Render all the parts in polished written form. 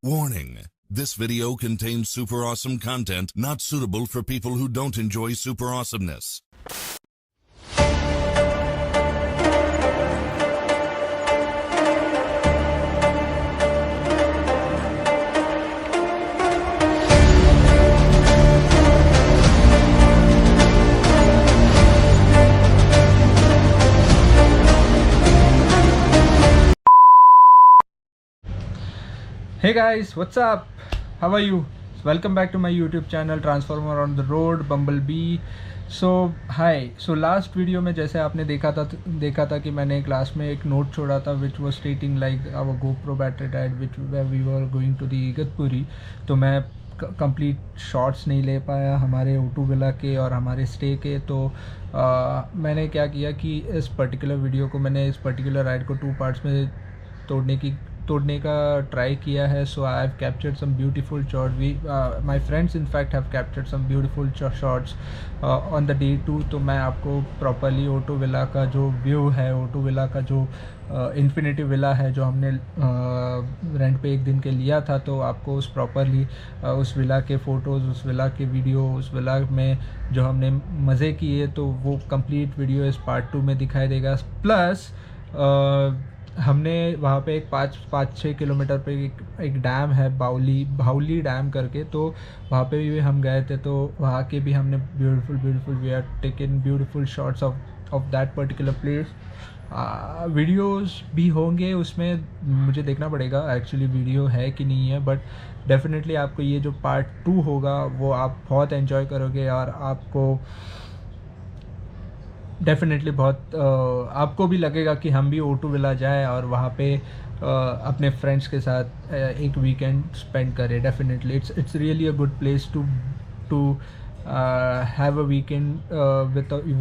Warning. This video contains super awesome content not suitable for people who don't enjoy super awesomeness. Hey guys, what's up? How are you? Welcome back to my YouTube channel Transformer on the Road Bumblebee. So hi. So last video में जैसे आपने देखा था कि मैंने class में एक note छोड़ा था which was stating like our GoPro battery died which where we were going to the Igatpuri. तो मैं कंप्लीट शॉट्स नहीं ले पाया हमारे O2 विला के और हमारे स्टे के। तो मैंने क्या किया कि इस पर्टिकुलर वीडियो को मैंने इस पर्टिकुलर राइड को 2 पार्ट्स में तोड़ने का ट्राई किया है। So I have captured some beautiful shot my friends in fact have captured some beautiful shots on the day 2। तो मैं आपको प्रॉपरली O2 विला का जो व्यू है, O2 विला का जो इन्फिनिटी विला है जो हमने रेंट पे एक दिन के लिया था, तो आपको उस प्रॉपरली उस विला के फ़ोटोज़, उस विला के वीडियो, उस विला में जो हमने मज़े किए तो वो कंप्लीट वीडियो इस पार्ट 2 में दिखाई देगा। प्लस हमने वहाँ पे एक 5-6 किलोमीटर पे एक डैम है भाउली डैम करके, तो वहाँ पे भी हम गए थे। तो वहाँ के भी हमने beautiful we are taken beautiful shots of that particular place. Videos भी होंगे उसमें, मुझे देखना पड़ेगा एक्चुअली वीडियो है कि नहीं है, बट डेफिनेटली आपको ये जो पार्ट 2 होगा वो आप बहुत एंजॉय करोगे और आपको डेफिनेटली बहुत आपको भी लगेगा कि हम भी O2 विला जाएं और वहाँ पे अपने फ्रेंड्स के साथ एक वीकेंड स्पेंड करें। Definitely it's really a good place to have a weekend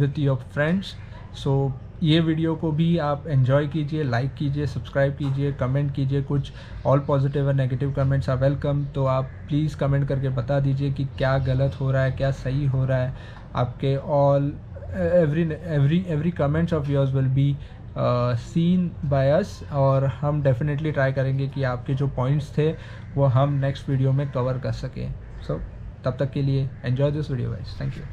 with your friends. So ये वीडियो को भी आप एंजॉय कीजिए, लाइक कीजिए, सब्सक्राइब कीजिए, कमेंट कीजिए। कुछ ऑल पॉजिटिव और नेगेटिव कमेंट्स आर वेलकम। तो आप प्लीज़ कमेंट करके बता दीजिए कि क्या गलत हो रहा है, क्या सही हो रहा है। आपके all every comments of yours will be seen by us और हम डेफिनेटली ट्राई करेंगे कि आपके जो पॉइंट्स थे वो हम नेक्स्ट वीडियो में कवर कर सकें। सो तब तक के लिए enjoy this video guys, thank you.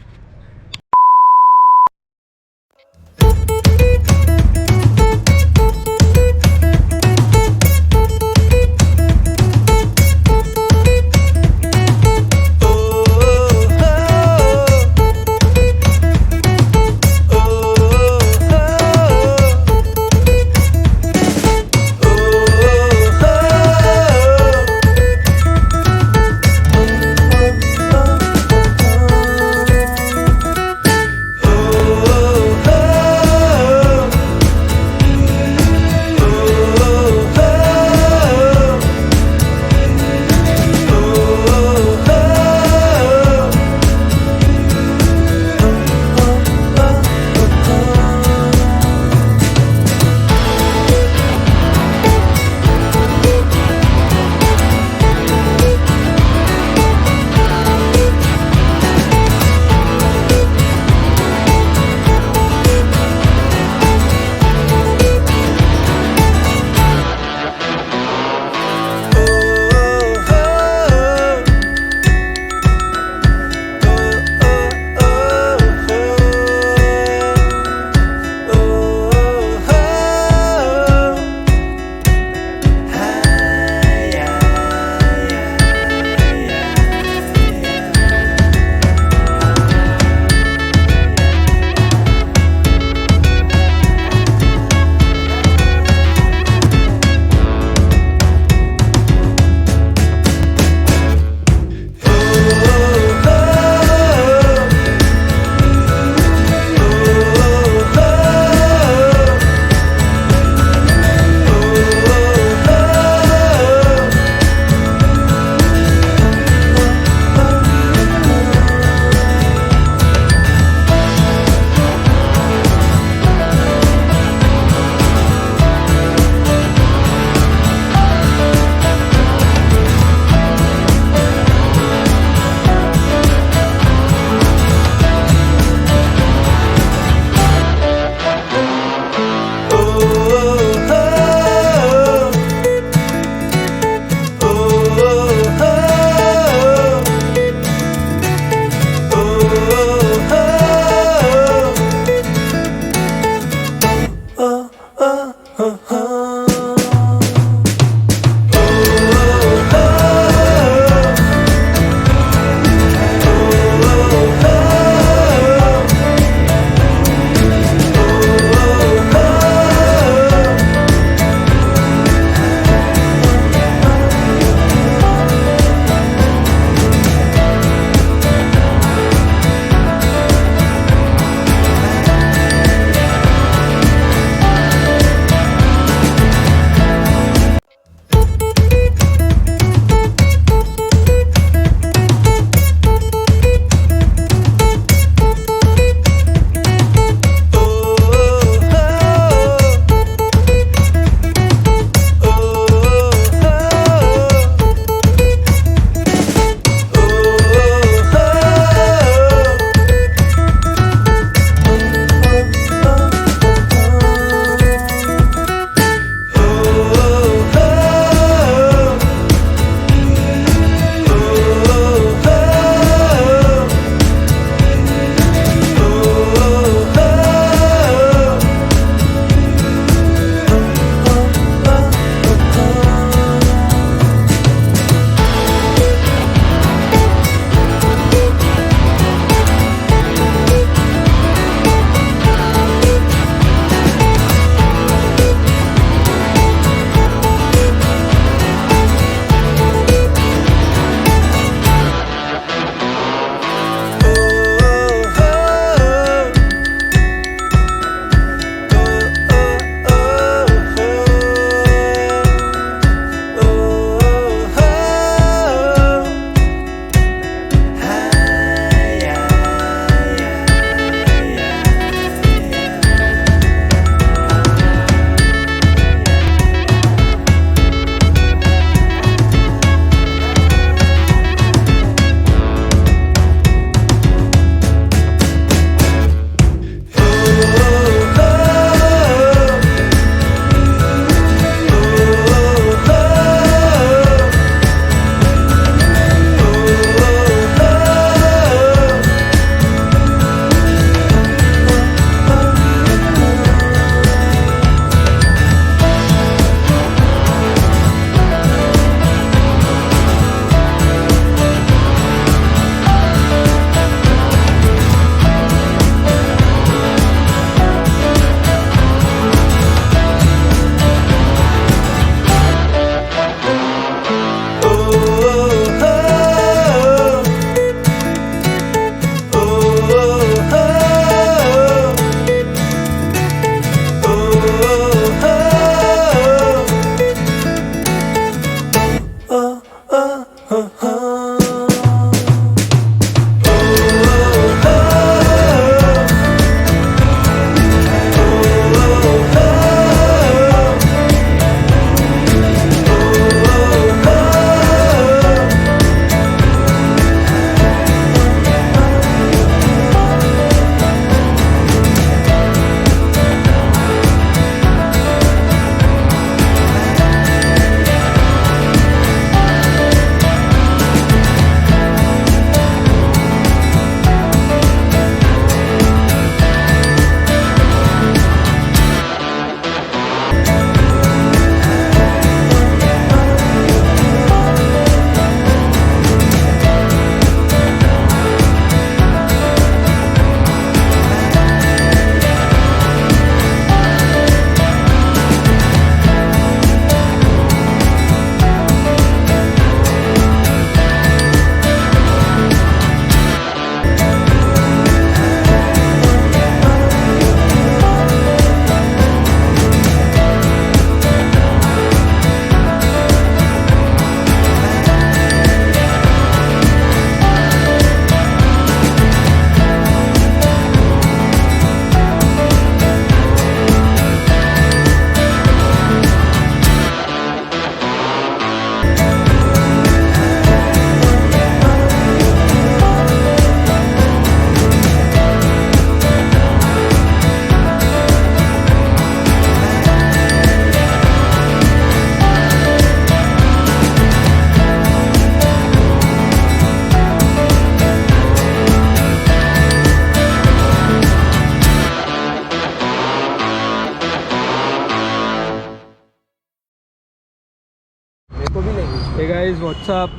guys, what's up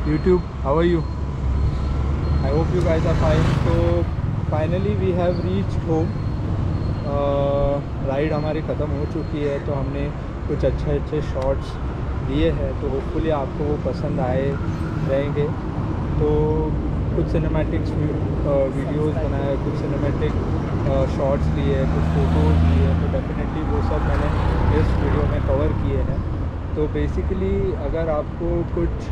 YouTube, how are you? I hope you guys are fine. So finally we have reached home. Ride हमारी ख़त्म हो चुकी है, तो हमने कुछ अच्छे शॉट्स लिए हैं, तो होपफुली आपको वो पसंद आए रहेंगे। तो कुछ सिनेमैटिक्स वीडियोस बनाए, कुछ सिनेमैटिक शॉट्स लिए, कुछ फ़ोटोज़ लिए, तो डेफिनेटली वो सब मैंने इस वीडियो में कवर किए हैं। तो बेसिकली अगर आपको कुछ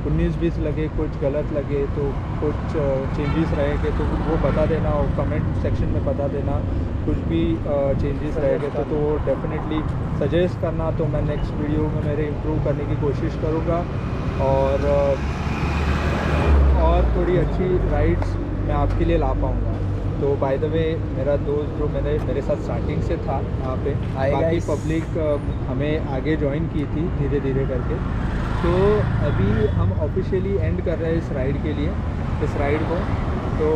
19-20 लगे, कुछ गलत लगे, तो कुछ चेंजेस रहेंगे तो वो बता देना, और कमेंट सेक्शन में बता देना। कुछ भी चेंजेस रहेंगे तो डेफिनेटली सजेस्ट करना, तो मैं नेक्स्ट वीडियो में मेरे इम्प्रूव करने की कोशिश करूँगा। और थोड़ी अच्छी राइड्स मैं आपके लिए ला पाऊँगा। तो बाय द वे, मेरा दोस्त जो मेरे साथ स्टार्टिंग से था यहाँ पे, बाकी पब्लिक हमें आगे ज्वाइन की थी धीरे धीरे करके। तो अभी हम ऑफिशियली एंड कर रहे हैं इस राइड के लिए, इस राइड को। तो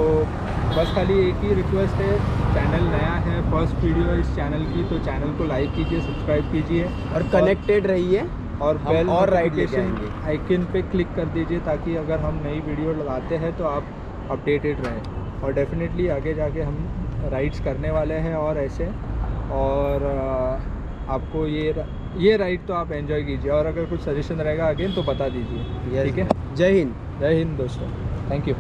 बस खाली एक ही रिक्वेस्ट है, चैनल नया है, फर्स्ट वीडियो है इस चैनल की, तो चैनल को लाइक कीजिए, सब्सक्राइब कीजिए और कनेक्टेड रहिए, और बेल और राइड नोटिफिकेशन आइकन पे क्लिक कर दीजिए, ताकि अगर हम नई वीडियो लगाते हैं तो आप अपडेटेड रहें। और डेफिनेटली आगे जाके हम राइड्स करने वाले हैं और ऐसे, और आपको ये राइड तो आप एंजॉय कीजिए, और अगर कुछ सजेशन रहेगा अगेन तो बता दीजिए। ठीक है, जय हिंद। जय हिंद दोस्तों, थैंक यू।